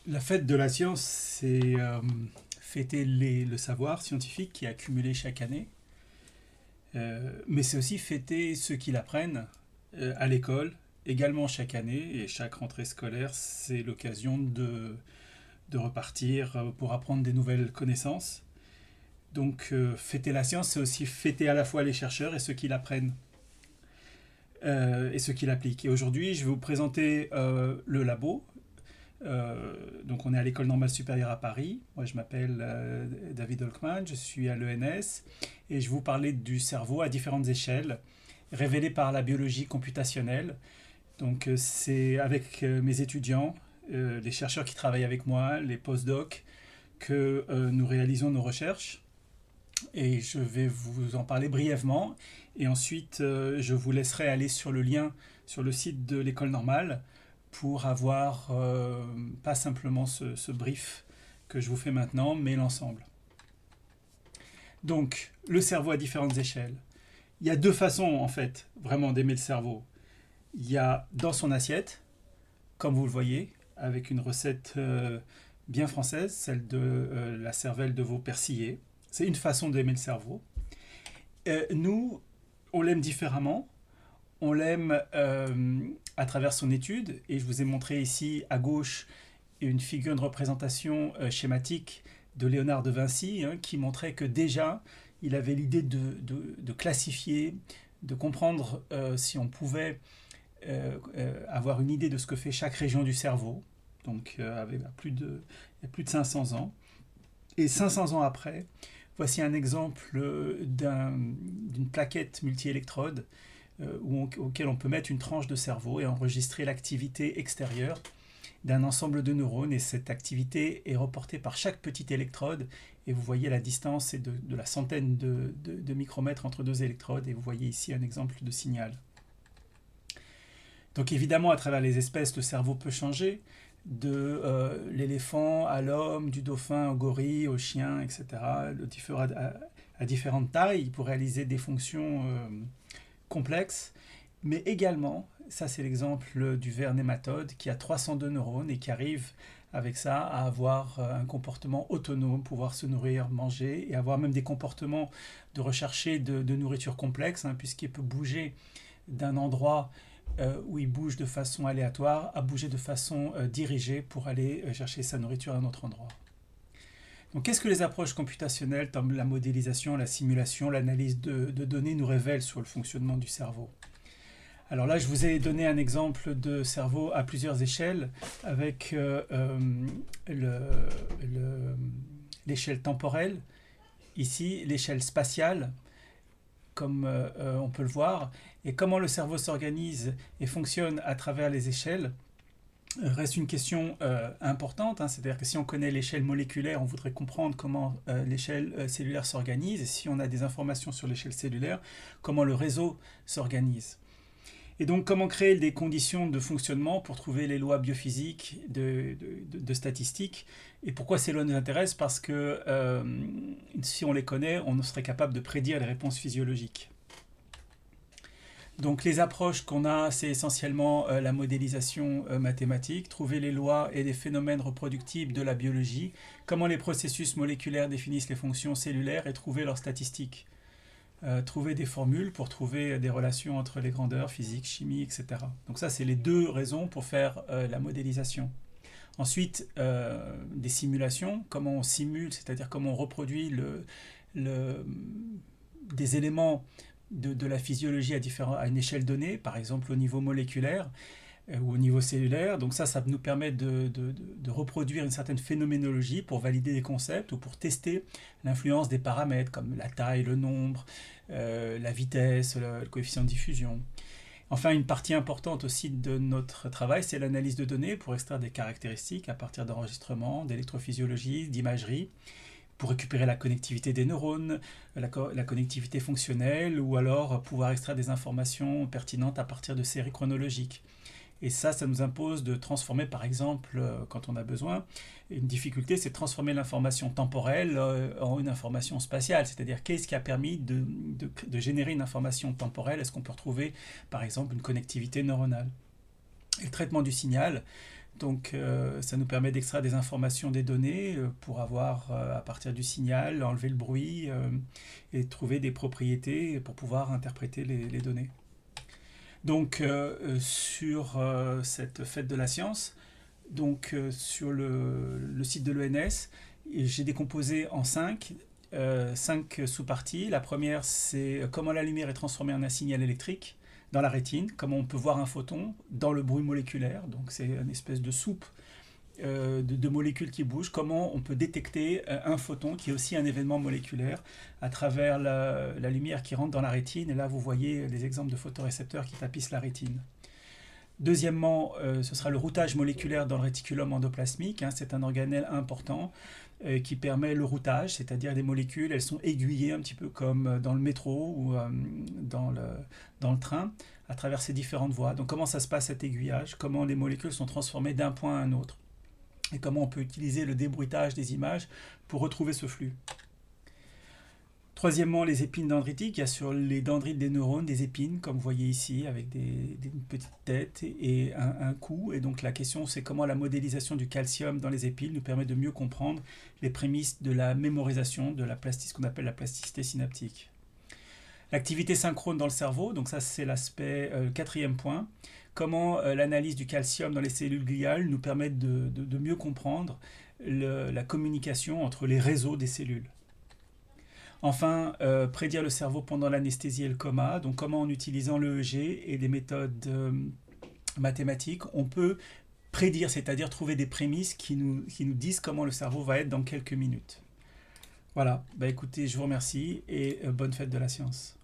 La fête de la science, c'est fêter le savoir scientifique qui est accumulé chaque année, mais c'est aussi fêter ceux qui l'apprennent à l'école, également chaque année, et chaque rentrée scolaire, c'est l'occasion de repartir pour apprendre des nouvelles connaissances. Donc fêter la science, c'est aussi fêter à la fois les chercheurs et ceux qui l'apprennent et ceux qui l'appliquent. Et aujourd'hui, je vais vous présenter le labo. Donc on est à l'École normale supérieure à Paris. Moi je m'appelle David Holkman, je suis à l'ENS et je vais vous parler du cerveau à différentes échelles, révélé par la biologie computationnelle. Donc c'est avec mes étudiants, les chercheurs qui travaillent avec moi, les postdocs, que nous réalisons nos recherches. Et je vais vous en parler brièvement. Et ensuite, je vous laisserai aller sur le lien sur le site de l'école normale pour avoir pas simplement ce brief que je vous fais maintenant, mais l'ensemble. Donc, le cerveau à différentes échelles. Il y a deux façons, en fait, vraiment d'aimer le cerveau. Il y a dans son assiette, comme vous le voyez, avec une recette bien française, celle de la cervelle de veau persillée. C'est une façon d'aimer le cerveau. Nous, on l'aime différemment. On l'aime à travers son étude, et je vous ai montré ici à gauche une figure de représentation schématique de Léonard de Vinci, qui montrait que déjà, il avait l'idée de classifier, de comprendre si on pouvait avoir une idée de ce que fait chaque région du cerveau, donc avec il y a plus de 500 ans. Et 500 ans après, voici un exemple d'une plaquette multi-électrode auquel on peut mettre une tranche de cerveau et enregistrer l'activité extérieure d'un ensemble de neurones. Et cette activité est reportée par chaque petite électrode. Et vous voyez la distance est de la centaine de micromètres entre deux électrodes. Et vous voyez ici un exemple de signal. Donc évidemment, à travers les espèces, le cerveau peut changer de l'éléphant à l'homme, du dauphin au gorille, au chien, etc. À différentes tailles pour réaliser des fonctions complexes, mais également, ça c'est l'exemple du ver nématode qui a 302 neurones et qui arrive avec ça à avoir un comportement autonome, pouvoir se nourrir, manger et avoir même des comportements de rechercher de nourriture complexe, puisqu'il peut bouger d'un endroit où il bouge de façon aléatoire à bouger de façon dirigée pour aller chercher sa nourriture à un autre endroit. Donc, qu'est-ce que les approches computationnelles comme la modélisation, la simulation, l'analyse de données nous révèlent sur le fonctionnement du cerveau? Alors là, je vous ai donné un exemple de cerveau à plusieurs échelles avec l'échelle temporelle, ici l'échelle spatiale, comme on peut le voir, et comment le cerveau s'organise et fonctionne à travers les échelles reste une question importante, c'est-à-dire que si on connaît l'échelle moléculaire, on voudrait comprendre comment l'échelle cellulaire s'organise, et si on a des informations sur l'échelle cellulaire, comment le réseau s'organise. Et donc, comment créer des conditions de fonctionnement pour trouver les lois biophysiques de statistiques. Et pourquoi ces lois nous intéressent? Parce que si on les connaît, on serait capable de prédire les réponses physiologiques. Donc les approches qu'on a, c'est essentiellement la modélisation mathématique, trouver les lois et les phénomènes reproductibles de la biologie, comment les processus moléculaires définissent les fonctions cellulaires et trouver leurs statistiques. Trouver des formules pour trouver des relations entre les grandeurs, physique, chimie, etc. Donc ça, c'est les deux raisons pour faire la modélisation. Ensuite, des simulations, comment on simule, c'est-à-dire comment on reproduit des éléments de la physiologie à une échelle donnée, par exemple au niveau moléculaire ou au niveau cellulaire. Donc ça nous permet de reproduire une certaine phénoménologie pour valider des concepts ou pour tester l'influence des paramètres comme la taille, le nombre, la vitesse, le coefficient de diffusion. Enfin, une partie importante aussi de notre travail, c'est l'analyse de données pour extraire des caractéristiques à partir d'enregistrements, d'électrophysiologie, d'imagerie, pour récupérer la connectivité des neurones, la connectivité fonctionnelle, ou alors pouvoir extraire des informations pertinentes à partir de séries chronologiques. Et ça nous impose de transformer, par exemple, quand on a besoin, une difficulté, c'est de transformer l'information temporelle en une information spatiale. C'est-à-dire, qu'est-ce qui a permis de générer une information temporelle? Est-ce qu'on peut retrouver, par exemple, une connectivité neuronale? Et le traitement du signal, Donc, ça nous permet d'extraire des informations des données pour avoir, à partir du signal, enlever le bruit et trouver des propriétés pour pouvoir interpréter les données. Donc, sur cette fête de la science, donc sur le site de l'ENS, j'ai décomposé en cinq sous-parties. La première, c'est comment la lumière est transformée en un signal électrique dans la rétine, comment on peut voir un photon dans le bruit moléculaire, donc c'est une espèce de soupe de molécules qui bougent, comment on peut détecter un photon qui est aussi un événement moléculaire à travers la lumière qui rentre dans la rétine, et là vous voyez des exemples de photorécepteurs qui tapissent la rétine. Deuxièmement, ce sera le routage moléculaire dans le réticulum endoplasmique, c'est un organelle important qui permet le routage, c'est-à-dire des molécules, elles sont aiguillées un petit peu comme dans le métro ou dans le train, à travers ces différentes voies. Donc comment ça se passe cet aiguillage, comment les molécules sont transformées d'un point à un autre, et comment on peut utiliser le débruitage des images pour retrouver ce flux. Troisièmement, les épines dendritiques. Il y a sur les dendrites des neurones des épines, comme vous voyez ici, avec des petites têtes et un cou. Et donc la question, c'est comment la modélisation du calcium dans les épines nous permet de mieux comprendre les prémices de la mémorisation, de ce qu'on appelle la plasticité synaptique. L'activité synchrone dans le cerveau, donc ça c'est l'aspect quatrième point. Comment l'analyse du calcium dans les cellules gliales nous permet de mieux comprendre la communication entre les réseaux des cellules. Enfin, prédire le cerveau pendant l'anesthésie et le coma. Donc, comment en utilisant l'EEG et des méthodes mathématiques, on peut prédire, c'est-à-dire trouver des prémices qui nous disent comment le cerveau va être dans quelques minutes. Voilà, écoutez, je vous remercie et bonne fête de la science.